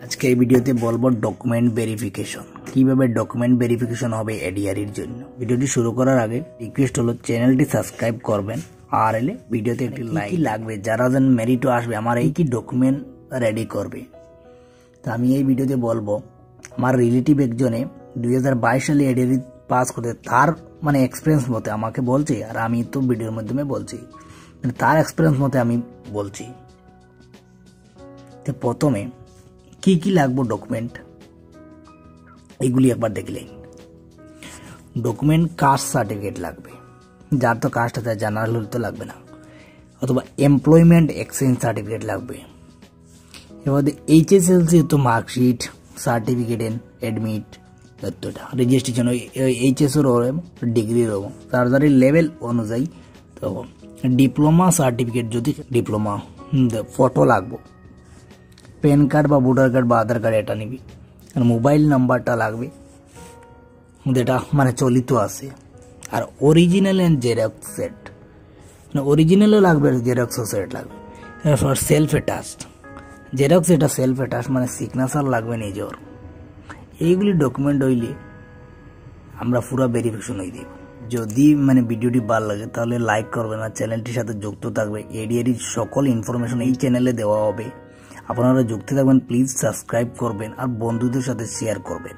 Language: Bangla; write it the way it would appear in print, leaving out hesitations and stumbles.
আজকে এই ভিডিওতে বলবো ডকুমেন্ট ভেরিফিকেশন কিভাবে ডকুমেন্ট ভেরিফিকেশন হবে এডিআরির জন্য। ভিডিওটি শুরু করার আগে রিকোয়েস্ট হলো চ্যানেলটি সাবস্ক্রাইব করবেন আর এলে ভিডিওতে একটি লাইক লাগবে। যারা যেন মেরিটও আসবে আমার এই কি ডকুমেন্ট রেডি করবে। তো আমি এই ভিডিওতে বলবো আমার রিলেটিভ একজনে 2022 সালে এডিআরি পাস করতে তার এক্সপিরিয়েন্স মতে আমাকে বলছে, আর আমি তো ভিডিওর মাধ্যমে বলছি, তার এক্সপিরিয়েন্স মতে আমি বলছি। তো প্রথমে কি কি লাগবে ডকুমেন্ট এগুলি একবার দেখলেন। ডকুমেন্ট কাস্ট সার্টিফিকেট লাগবে, যার তো কাস্ট আছে, জেনারেল হলে তো লাগবে না, অথবা এমপ্লয়মেন্ট এক্সচেঞ্জ সার্টিফিকেট লাগবে। এবার এইচএসএলসি তো মার্কশিট সার্টিফিকেট এডমিট তথ্যটা রেজিস্ট্রেশন এইচএসও ডিগ্রি রব সার্জারি লেভেল অনুযায়ী। তো ডিপ্লোমা সার্টিফিকেট যদি ডিপ্লোমা ফটো লাগবে, প্যান কার্ড বা ভোটার কার্ড বা আধার কার্ড এটা নিবি, আর মোবাইল নাম্বারটা লাগবে যেটা চলিত আছে, আর অরিজিনাল অ্যান্ড জেরক্স সেট, অরিজিনালও লাগবে, জেরক্সও সেট লাগবে। এরপর সেলফ অ্যাটাচড জেরক্স, এটা সেলফ অ্যাটাচ সিগনেচার লাগবে নিজের। এইগুলি ডকুমেন্ট হইলে আমরা পুরো ভেরিফিকেশন হয়ে দিব। যদি ভিডিওটি ভালো লাগে তাহলে লাইক করবেন আর চ্যানেলটির সাথে যুক্ত থাকবে। এডিআরির সকল ইনফরমেশন এই চ্যানেলে দেওয়া হবে, আপনারা যুক্ত থাকবেন। প্লিজ সাবস্ক্রাইব করবেন আর বন্ধুদের সাথে শেয়ার করবেন।